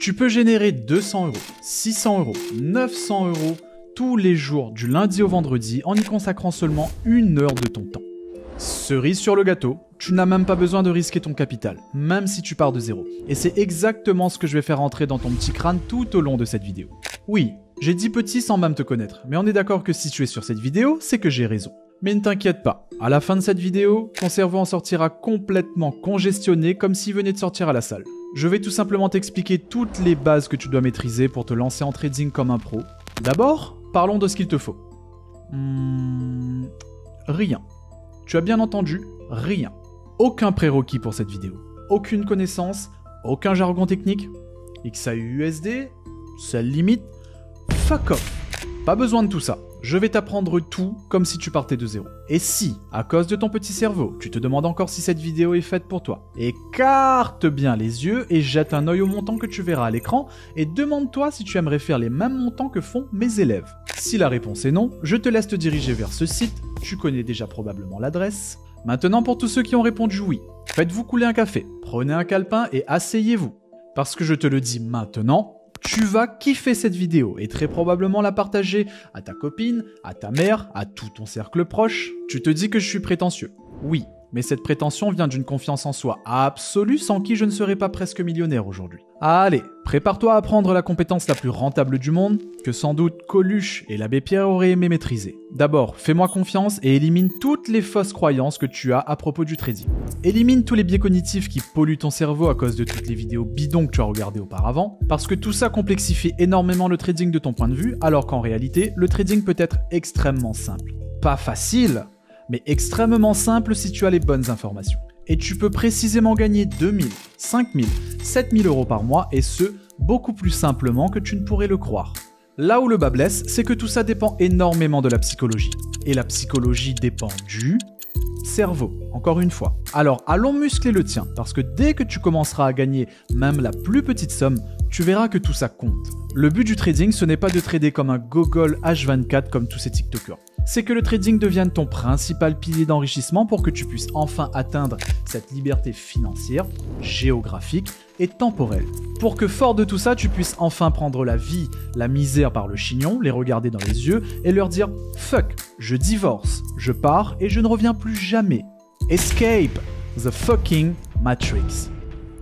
Tu peux générer 200 €, 600 €, 900 € tous les jours du lundi au vendredi en y consacrant seulement 1 heure de ton temps. Cerise sur le gâteau, tu n'as même pas besoin de risquer ton capital, même si tu pars de zéro. Et c'est exactement ce que je vais faire entrer dans ton petit crâne tout au long de cette vidéo. Oui, j'ai dit petit sans même te connaître, mais on est d'accord que si tu es sur cette vidéo, c'est que j'ai raison. Mais ne t'inquiète pas, à la fin de cette vidéo, ton cerveau en sortira complètement congestionné comme s'il venait de sortir à la salle. Je vais tout simplement t'expliquer toutes les bases que tu dois maîtriser pour te lancer en trading comme un pro. D'abord, parlons de ce qu'il te faut. Rien. Tu as bien entendu, rien. Aucun prérequis pour cette vidéo. Aucune connaissance, aucun jargon technique. XAUUSD, seule limite, fuck off. Pas besoin de tout ça. Je vais t'apprendre tout comme si tu partais de zéro. Et si, à cause de ton petit cerveau, tu te demandes encore si cette vidéo est faite pour toi, écarte bien les yeux et jette un œil au montant que tu verras à l'écran et demande-toi si tu aimerais faire les mêmes montants que font mes élèves. Si la réponse est non, je te laisse te diriger vers ce site, tu connais déjà probablement l'adresse. Maintenant pour tous ceux qui ont répondu oui, faites-vous couler un café, prenez un calepin et asseyez-vous. Parce que je te le dis maintenant, tu vas kiffer cette vidéo et très probablement la partager à ta copine, à ta mère, à tout ton cercle proche. Tu te dis que je suis prétentieux. Oui, mais cette prétention vient d'une confiance en soi absolue sans qui je ne serais pas presque millionnaire aujourd'hui. Allez, prépare-toi à apprendre la compétence la plus rentable du monde, que sans doute Coluche et l'abbé Pierre auraient aimé maîtriser. D'abord, fais-moi confiance et élimine toutes les fausses croyances que tu as à propos du trading. Élimine tous les biais cognitifs qui polluent ton cerveau à cause de toutes les vidéos bidons que tu as regardées auparavant, parce que tout ça complexifie énormément le trading de ton point de vue, alors qu'en réalité, le trading peut être extrêmement simple. Pas facile, mais extrêmement simple si tu as les bonnes informations. Et tu peux précisément gagner 2000, 5000, 7000 € par mois, et ce, beaucoup plus simplement que tu ne pourrais le croire. Là où le bas blesse, c'est que tout ça dépend énormément de la psychologie. Et la psychologie dépend du cerveau, encore une fois. Alors allons muscler le tien, parce que dès que tu commenceras à gagner même la plus petite somme, tu verras que tout ça compte. Le but du trading, ce n'est pas de trader comme un gogol H24 comme tous ces TikTokers. C'est que le trading devienne ton principal pilier d'enrichissement pour que tu puisses enfin atteindre cette liberté financière, géographique et temporelle. Pour que fort de tout ça, tu puisses enfin prendre la vie, la misère par le chignon, les regarder dans les yeux et leur dire « Fuck, je divorce, je pars et je ne reviens plus jamais. Escape the fucking Matrix. »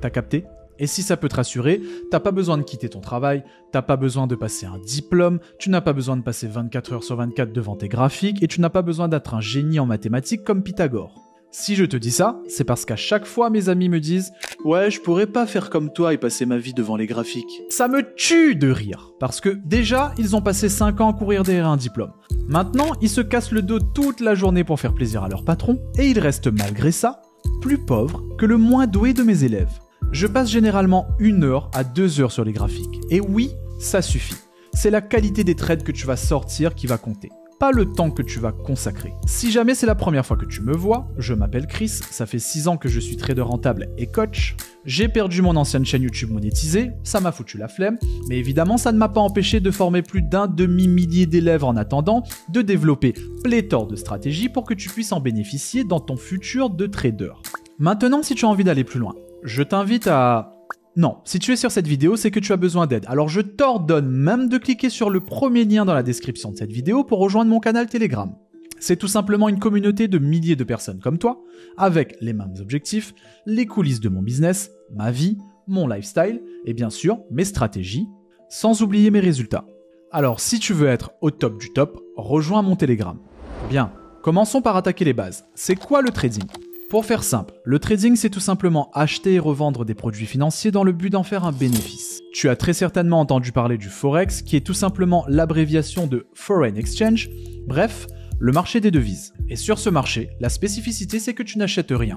T'as capté ? Et si ça peut te rassurer, t'as pas besoin de quitter ton travail, t'as pas besoin de passer un diplôme, tu n'as pas besoin de passer 24 heures sur 24 devant tes graphiques et tu n'as pas besoin d'être un génie en mathématiques comme Pythagore. Si je te dis ça, c'est parce qu'à chaque fois mes amis me disent « Ouais, je pourrais pas faire comme toi et passer ma vie devant les graphiques. » Ça me tue de rire, parce que déjà, ils ont passé 5 ans à courir derrière un diplôme. Maintenant, ils se cassent le dos toute la journée pour faire plaisir à leur patron et ils restent malgré ça plus pauvres que le moins doué de mes élèves. Je passe généralement 1 heure à 2 heures sur les graphiques. Et oui, ça suffit. C'est la qualité des trades que tu vas sortir qui va compter, pas le temps que tu vas consacrer. Si jamais c'est la première fois que tu me vois, je m'appelle Chris, ça fait 6 ans que je suis trader rentable et coach. J'ai perdu mon ancienne chaîne YouTube monétisée, ça m'a foutu la flemme, mais évidemment ça ne m'a pas empêché de former plus d'un demi-millier d'élèves en attendant, de développer pléthore de stratégies pour que tu puisses en bénéficier dans ton futur de trader. Maintenant, si tu as envie d'aller plus loin, je t'invite à... Non, si tu es sur cette vidéo, c'est que tu as besoin d'aide. Alors je t'ordonne même de cliquer sur le premier lien dans la description de cette vidéo pour rejoindre mon canal Telegram. C'est tout simplement une communauté de milliers de personnes comme toi, avec les mêmes objectifs, les coulisses de mon business, ma vie, mon lifestyle, et bien sûr, mes stratégies, sans oublier mes résultats. Alors si tu veux être au top du top, rejoins mon Telegram. Bien, commençons par attaquer les bases. C'est quoi le trading ? Pour faire simple, le trading c'est tout simplement acheter et revendre des produits financiers dans le but d'en faire un bénéfice. Tu as très certainement entendu parler du Forex, qui est tout simplement l'abréviation de Foreign Exchange, bref, le marché des devises. Et sur ce marché, la spécificité c'est que tu n'achètes rien.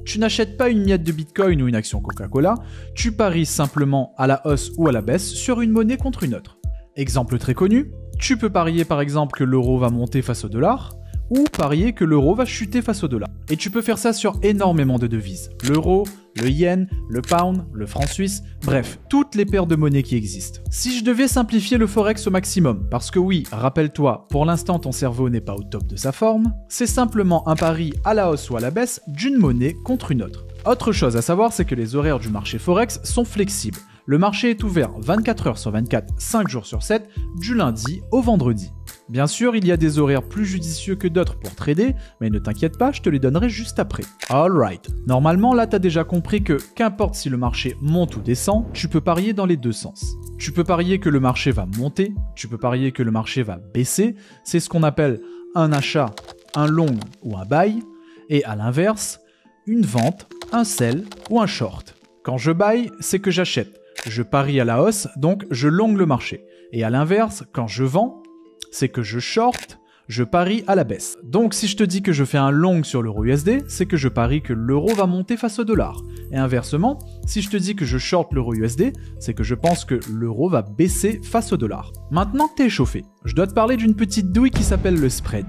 Tu n'achètes pas une miette de Bitcoin ou une action Coca-Cola, tu paries simplement à la hausse ou à la baisse sur une monnaie contre une autre. Exemple très connu, tu peux parier par exemple que l'euro va monter face au dollar, ou parier que l'euro va chuter face au dollar. Et tu peux faire ça sur énormément de devises. L'euro, le yen, le pound, le franc suisse, bref, toutes les paires de monnaies qui existent. Si je devais simplifier le forex au maximum, parce que oui, rappelle-toi, pour l'instant ton cerveau n'est pas au top de sa forme, c'est simplement un pari à la hausse ou à la baisse d'une monnaie contre une autre. Autre chose à savoir, c'est que les horaires du marché forex sont flexibles. Le marché est ouvert 24 heures sur 24, 5 jours sur 7, du lundi au vendredi. Bien sûr, il y a des horaires plus judicieux que d'autres pour trader, mais ne t'inquiète pas, je te les donnerai juste après. Alright. Normalement, là, t'as déjà compris que, qu'importe si le marché monte ou descend, tu peux parier dans les deux sens. Tu peux parier que le marché va monter, tu peux parier que le marché va baisser, c'est ce qu'on appelle un achat, un long ou un buy, et à l'inverse, une vente, un sell ou un short. Quand je buy, c'est que j'achète. Je parie à la hausse, donc je long le marché. Et à l'inverse, quand je vends, c'est que je short, je parie à la baisse. Donc si je te dis que je fais un long sur l'euro USD, c'est que je parie que l'euro va monter face au dollar. Et inversement, si je te dis que je short l'euro USD, c'est que je pense que l'euro va baisser face au dollar. Maintenant que t'es échauffé, je dois te parler d'une petite douille qui s'appelle le spread.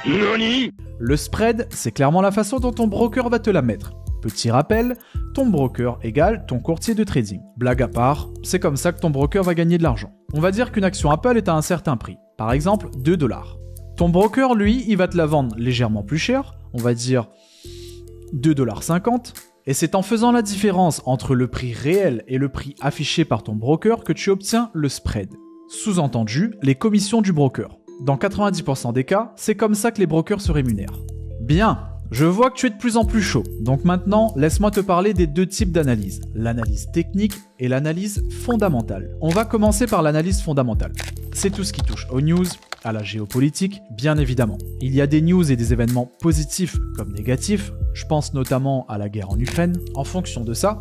Nani ? Le spread, c'est clairement la façon dont ton broker va te la mettre. Petit rappel, ton broker égale ton courtier de trading. Blague à part, c'est comme ça que ton broker va gagner de l'argent. On va dire qu'une action Apple est à un certain prix, par exemple 2 $. Ton broker, lui, il va te la vendre légèrement plus cher, on va dire 2,50 $, et c'est en faisant la différence entre le prix réel et le prix affiché par ton broker que tu obtiens le spread. Sous-entendu, les commissions du broker. Dans 90% des cas, c'est comme ça que les brokers se rémunèrent. Bien, je vois que tu es de plus en plus chaud, donc maintenant, laisse-moi te parler des deux types d'analyse, l'analyse technique et l'analyse fondamentale. On va commencer par l'analyse fondamentale. C'est tout ce qui touche aux news, à la géopolitique, bien évidemment. Il y a des news et des événements positifs comme négatifs, je pense notamment à la guerre en Ukraine. En fonction de ça,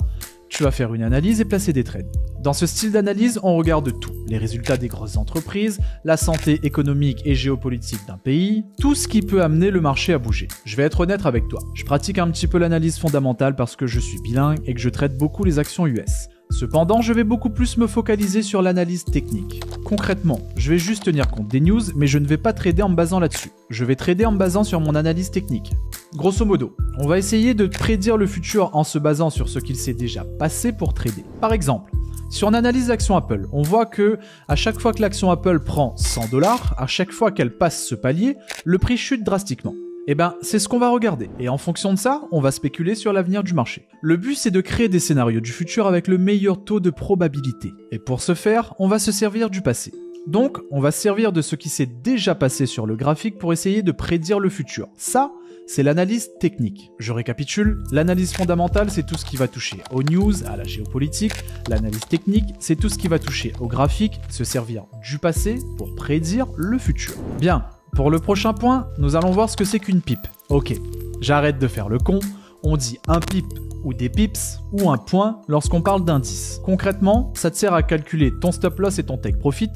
tu vas faire une analyse et placer des trades. Dans ce style d'analyse, on regarde tout. Les résultats des grosses entreprises, la santé économique et géopolitique d'un pays, tout ce qui peut amener le marché à bouger. Je vais être honnête avec toi, je pratique un petit peu l'analyse fondamentale parce que je suis bilingue et que je traite beaucoup les actions US. Cependant, je vais beaucoup plus me focaliser sur l'analyse technique. Concrètement, je vais juste tenir compte des news, mais je ne vais pas trader en me basant là-dessus. Je vais trader en me basant sur mon analyse technique. Grosso modo, on va essayer de prédire le futur en se basant sur ce qu'il s'est déjà passé pour trader. Par exemple, si on analyse l'action Apple, on voit que à chaque fois que l'action Apple prend 100 $, à chaque fois qu'elle passe ce palier, le prix chute drastiquement. Eh ben, c'est ce qu'on va regarder. Et en fonction de ça, on va spéculer sur l'avenir du marché. Le but, c'est de créer des scénarios du futur avec le meilleur taux de probabilité. Et pour ce faire, on va se servir du passé. Donc, on va se servir de ce qui s'est déjà passé sur le graphique pour essayer de prédire le futur. Ça, c'est l'analyse technique. Je récapitule, l'analyse fondamentale, c'est tout ce qui va toucher aux news, à la géopolitique. L'analyse technique, c'est tout ce qui va toucher au graphique, se servir du passé pour prédire le futur. Bien. Pour le prochain point, nous allons voir ce que c'est qu'une pipe. Ok, j'arrête de faire le con, on dit un pip ou des pips ou un point lorsqu'on parle d'indice. Concrètement, ça te sert à calculer ton stop loss et ton take profit.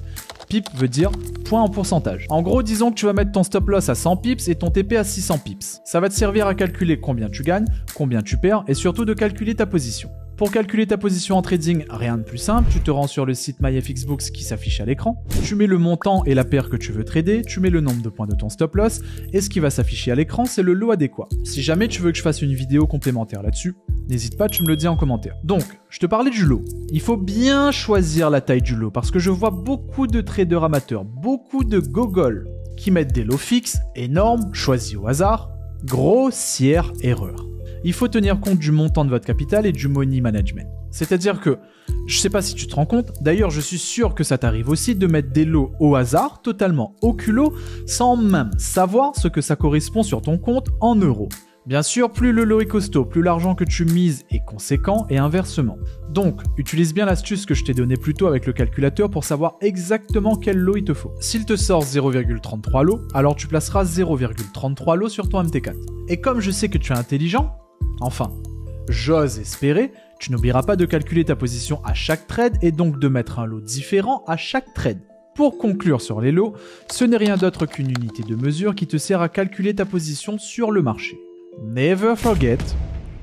Pip veut dire point en pourcentage. En gros, disons que tu vas mettre ton stop loss à 100 pips et ton TP à 600 pips. Ça va te servir à calculer combien tu gagnes, combien tu perds et surtout de calculer ta position. Pour calculer ta position en trading, rien de plus simple, tu te rends sur le site MyFXBooks qui s'affiche à l'écran, tu mets le montant et la paire que tu veux trader, tu mets le nombre de points de ton stop loss, et ce qui va s'afficher à l'écran, c'est le lot adéquat. Si jamais tu veux que je fasse une vidéo complémentaire là-dessus, n'hésite pas, tu me le dis en commentaire. Donc, je te parlais du lot. Il faut bien choisir la taille du lot, parce que je vois beaucoup de traders amateurs, beaucoup de gogoles, qui mettent des lots fixes, énormes, choisis au hasard. Grossière erreur. Il faut tenir compte du montant de votre capital et du money management. C'est-à-dire que, je sais pas si tu te rends compte, d'ailleurs je suis sûr que ça t'arrive aussi de mettre des lots au hasard, totalement au culot, sans même savoir ce que ça correspond sur ton compte en euros. Bien sûr, plus le lot est costaud, plus l'argent que tu mises est conséquent et inversement. Donc, utilise bien l'astuce que je t'ai donnée plus tôt avec le calculateur pour savoir exactement quel lot il te faut. S'il te sort 0,33 lots, alors tu placeras 0,33 lots sur ton MT4. Et comme je sais que tu es intelligent, enfin, j'ose espérer, tu n'oublieras pas de calculer ta position à chaque trade et donc de mettre un lot différent à chaque trade. Pour conclure sur les lots, ce n'est rien d'autre qu'une unité de mesure qui te sert à calculer ta position sur le marché. Never forget,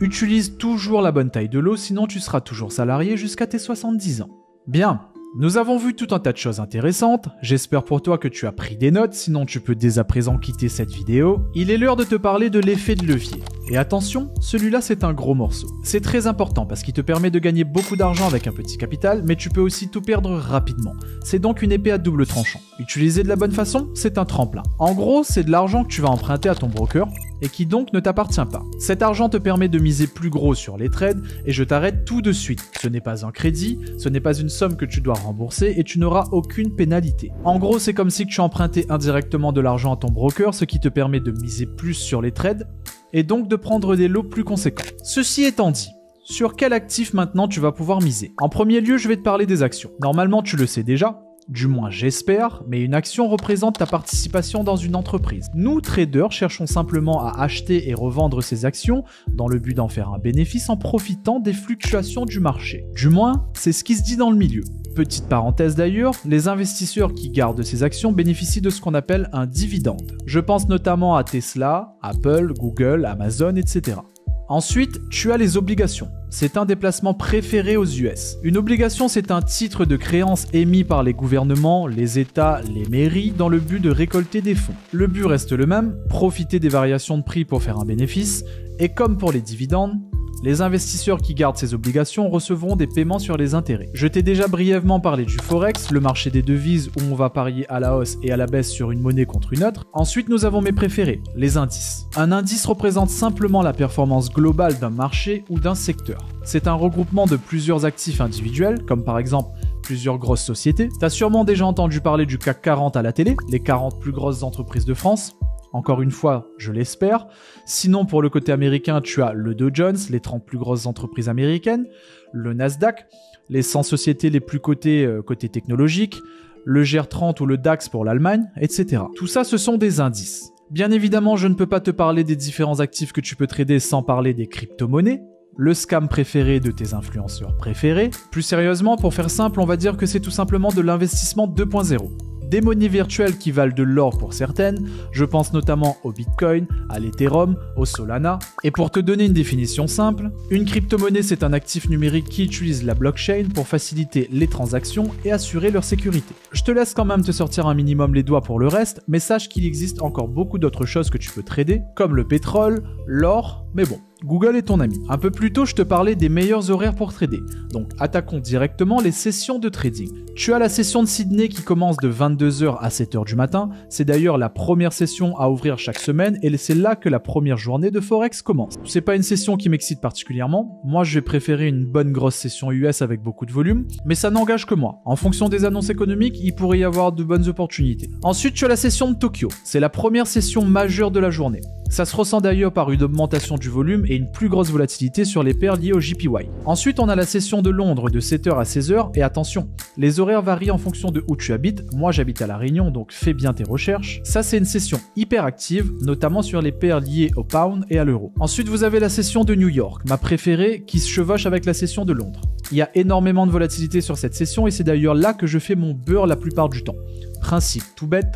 utilise toujours la bonne taille de lot, sinon tu seras toujours salarié jusqu'à tes 70 ans. Bien, nous avons vu tout un tas de choses intéressantes, j'espère pour toi que tu as pris des notes, sinon tu peux dès à présent quitter cette vidéo. Il est l'heure de te parler de l'effet de levier. Et attention, celui-là c'est un gros morceau. C'est très important parce qu'il te permet de gagner beaucoup d'argent avec un petit capital, mais tu peux aussi tout perdre rapidement. C'est donc une épée à double tranchant. Utilisé de la bonne façon, c'est un tremplin. En gros, c'est de l'argent que tu vas emprunter à ton broker, et qui donc ne t'appartient pas. Cet argent te permet de miser plus gros sur les trades, et je t'arrête tout de suite. Ce n'est pas un crédit, ce n'est pas une somme que tu dois rembourser, et tu n'auras aucune pénalité. En gros, c'est comme si tu empruntais indirectement de l'argent à ton broker, ce qui te permet de miser plus sur les trades, et donc de prendre des lots plus conséquents. Ceci étant dit, sur quel actif maintenant tu vas pouvoir miser? En premier lieu, je vais te parler des actions. Normalement, tu le sais déjà, du moins j'espère, mais une action représente ta participation dans une entreprise. Nous, traders, cherchons simplement à acheter et revendre ces actions dans le but d'en faire un bénéfice en profitant des fluctuations du marché. Du moins, c'est ce qui se dit dans le milieu. Petite parenthèse d'ailleurs, les investisseurs qui gardent ces actions bénéficient de ce qu'on appelle un dividende. Je pense notamment à Tesla, Apple, Google, Amazon, etc. Ensuite, tu as les obligations. C'est un des placements préférés aux US. Une obligation, c'est un titre de créance émis par les gouvernements, les États, les mairies, dans le but de récolter des fonds. Le but reste le même, profiter des variations de prix pour faire un bénéfice, et comme pour les dividendes, les investisseurs qui gardent ces obligations recevront des paiements sur les intérêts. Je t'ai déjà brièvement parlé du Forex, le marché des devises où on va parier à la hausse et à la baisse sur une monnaie contre une autre. Ensuite, nous avons mes préférés, les indices. Un indice représente simplement la performance globale d'un marché ou d'un secteur. C'est un regroupement de plusieurs actifs individuels, comme par exemple plusieurs grosses sociétés. T'as sûrement déjà entendu parler du CAC 40 à la télé, les 40 plus grosses entreprises de France. Encore une fois, je l'espère. Sinon, pour le côté américain, tu as le Dow Jones, les 30 plus grosses entreprises américaines, le Nasdaq, les 100 sociétés les plus cotées côté technologique, le GR30 ou le DAX pour l'Allemagne, etc. Tout ça, ce sont des indices. Bien évidemment, je ne peux pas te parler des différents actifs que tu peux trader sans parler des crypto-monnaies, le scam préféré de tes influenceurs préférés. Plus sérieusement, pour faire simple, on va dire que c'est tout simplement de l'investissement 2.0. Des monnaies virtuelles qui valent de l'or pour certaines, je pense notamment au Bitcoin, à l'Ethereum, au Solana. Et pour te donner une définition simple, une crypto-monnaie c'est un actif numérique qui utilise la blockchain pour faciliter les transactions et assurer leur sécurité. Je te laisse quand même te sortir un minimum les doigts pour le reste, mais sache qu'il existe encore beaucoup d'autres choses que tu peux trader, comme le pétrole, l'or, mais bon. Google est ton ami. Un peu plus tôt, je te parlais des meilleurs horaires pour trader. Donc, attaquons directement les sessions de trading. Tu as la session de Sydney qui commence de 22h à 7h du matin. C'est d'ailleurs la première session à ouvrir chaque semaine et c'est là que la première journée de Forex commence. C'est pas une session qui m'excite particulièrement. Moi, je vais préférer une bonne grosse session US avec beaucoup de volume, mais ça n'engage que moi. En fonction des annonces économiques, il pourrait y avoir de bonnes opportunités. Ensuite, tu as la session de Tokyo. C'est la première session majeure de la journée. Ça se ressent d'ailleurs par une augmentation du volume et une plus grosse volatilité sur les paires liées au JPY. Ensuite, on a la session de Londres de 7h à 16h et attention, les horaires varient en fonction de où tu habites. Moi, j'habite à La Réunion, donc fais bien tes recherches. Ça, c'est une session hyper active, notamment sur les paires liées au pound et à l'euro. Ensuite, vous avez la session de New York, ma préférée, qui se chevauche avec la session de Londres. Il y a énormément de volatilité sur cette session et c'est d'ailleurs là que je fais mon beurre la plupart du temps. Principe tout bête.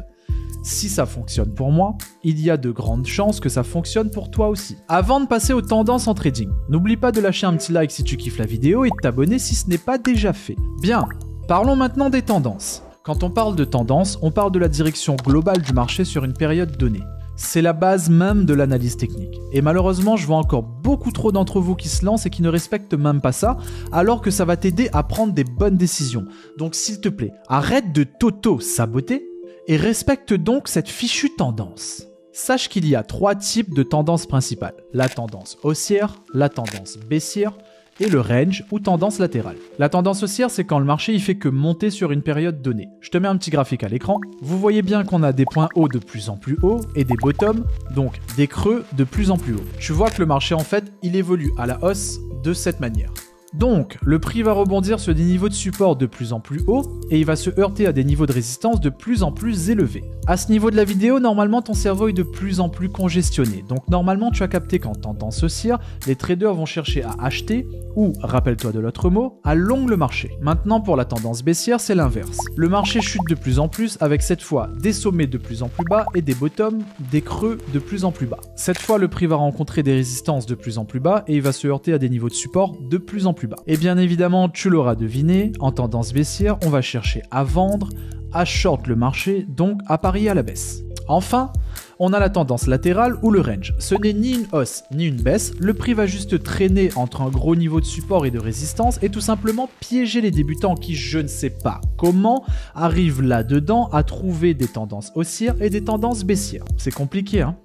Si ça fonctionne pour moi, il y a de grandes chances que ça fonctionne pour toi aussi. Avant de passer aux tendances en trading, n'oublie pas de lâcher un petit like si tu kiffes la vidéo et de t'abonner si ce n'est pas déjà fait. Bien, parlons maintenant des tendances. Quand on parle de tendance, on parle de la direction globale du marché sur une période donnée. C'est la base même de l'analyse technique. Et malheureusement, je vois encore beaucoup trop d'entre vous qui se lancent et qui ne respectent même pas ça, alors que ça va t'aider à prendre des bonnes décisions. Donc s'il te plaît, arrête de t'auto-saboter et respecte donc cette fichue tendance. Sache qu'il y a 3 types de tendances principales. La tendance haussière, la tendance baissière et le range ou tendance latérale. La tendance haussière, c'est quand le marché il fait que monter sur une période donnée. Je te mets un petit graphique à l'écran. Vous voyez bien qu'on a des points hauts de plus en plus hauts et des bottoms, donc des creux de plus en plus hauts. Tu vois que le marché en fait, il évolue à la hausse de cette manière. Donc, le prix va rebondir sur des niveaux de support de plus en plus hauts et il va se heurter à des niveaux de résistance de plus en plus élevés. À ce niveau de la vidéo, normalement ton cerveau est de plus en plus congestionné. Donc normalement tu as capté qu'en tendance haussière, les traders vont chercher à acheter ou, rappelle-toi de l'autre mot, à long le marché. Maintenant pour la tendance baissière, c'est l'inverse. Le marché chute de plus en plus avec cette fois des sommets de plus en plus bas et des bottoms, des creux de plus en plus bas. Cette fois le prix va rencontrer des résistances de plus en plus bas et il va se heurter à des niveaux de support de plus en plus bas. Et bien évidemment, tu l'auras deviné, en tendance baissière, on va chercher à vendre, à short le marché, donc à parier à la baisse. Enfin, on a la tendance latérale ou le range. Ce n'est ni une hausse ni une baisse, le prix va juste traîner entre un gros niveau de support et de résistance et tout simplement piéger les débutants qui, je ne sais pas comment, arrivent là-dedans à trouver des tendances haussières et des tendances baissières. C'est compliqué, hein?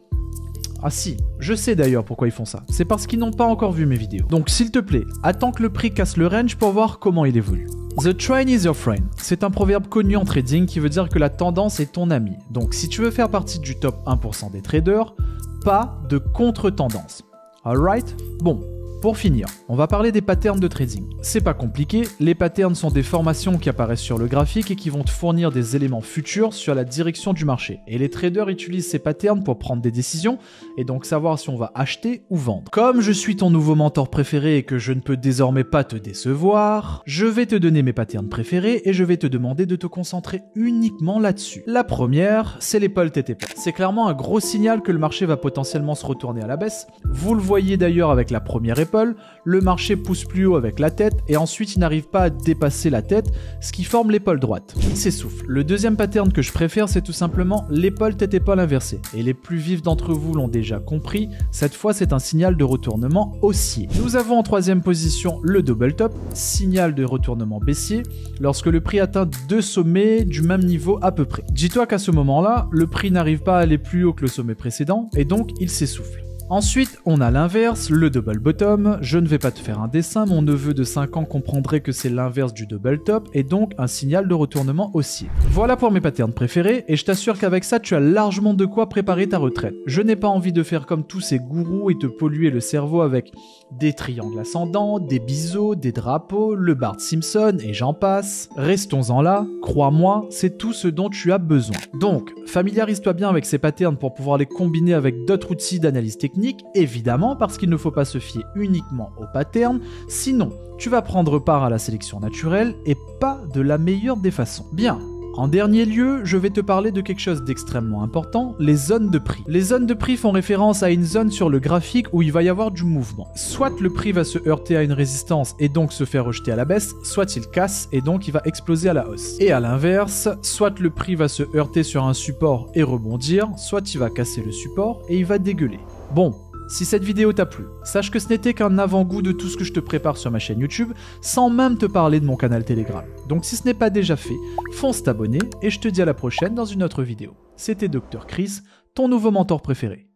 Ah si, je sais d'ailleurs pourquoi ils font ça. C'est parce qu'ils n'ont pas encore vu mes vidéos. Donc s'il te plaît, attends que le prix casse le range pour voir comment il évolue. The trend is your friend. C'est un proverbe connu en trading qui veut dire que la tendance est ton ami. Donc si tu veux faire partie du top 1% des traders, pas de contre-tendance. Alright? Bon. Pour finir, on va parler des patterns de trading. C'est pas compliqué, les patterns sont des formations qui apparaissent sur le graphique et qui vont te fournir des éléments futurs sur la direction du marché. Et les traders utilisent ces patterns pour prendre des décisions et donc savoir si on va acheter ou vendre. Comme je suis ton nouveau mentor préféré et que je ne peux désormais pas te décevoir, je vais te donner mes patterns préférés et je vais te demander de te concentrer uniquement là-dessus. La première, c'est l'épaule tête-épaule. C'est clairement un gros signal que le marché va potentiellement se retourner à la baisse. Vous le voyez d'ailleurs avec la première épaule. Le marché pousse plus haut avec la tête et ensuite il n'arrive pas à dépasser la tête, ce qui forme l'épaule droite. Il s'essouffle. Le deuxième pattern que je préfère, c'est tout simplement l'épaule tête-épaule inversée. Et les plus vifs d'entre vous l'ont déjà compris, cette fois c'est un signal de retournement haussier. Nous avons en troisième position le double top, signal de retournement baissier, lorsque le prix atteint deux sommets du même niveau à peu près. Dis-toi qu'à ce moment-là, le prix n'arrive pas à aller plus haut que le sommet précédent et donc il s'essouffle. Ensuite, on a l'inverse, le double bottom. Je ne vais pas te faire un dessin, mon neveu de 5 ans comprendrait que c'est l'inverse du double top et donc un signal de retournement haussier. Voilà pour mes patterns préférés et je t'assure qu'avec ça, tu as largement de quoi préparer ta retraite. Je n'ai pas envie de faire comme tous ces gourous et te polluer le cerveau avec des triangles ascendants, des biseaux, des drapeaux, le Bart Simpson et j'en passe. Restons-en là, crois-moi, c'est tout ce dont tu as besoin. Donc, familiarise-toi bien avec ces patterns pour pouvoir les combiner avec d'autres outils d'analyse technique, évidemment parce qu'il ne faut pas se fier uniquement aux patterns, sinon tu vas prendre part à la sélection naturelle et pas de la meilleure des façons. Bien. En dernier lieu, je vais te parler de quelque chose d'extrêmement important, les zones de prix. Les zones de prix font référence à une zone sur le graphique où il va y avoir du mouvement. Soit le prix va se heurter à une résistance et donc se faire rejeter à la baisse, soit il casse et donc il va exploser à la hausse. Et à l'inverse, soit le prix va se heurter sur un support et rebondir, soit il va casser le support et il va dégueuler. Bon. Si cette vidéo t'a plu, sache que ce n'était qu'un avant-goût de tout ce que je te prépare sur ma chaîne YouTube, sans même te parler de mon canal Telegram. Donc si ce n'est pas déjà fait, fonce t'abonner et je te dis à la prochaine dans une autre vidéo. C'était Dr Chris, ton nouveau mentor préféré.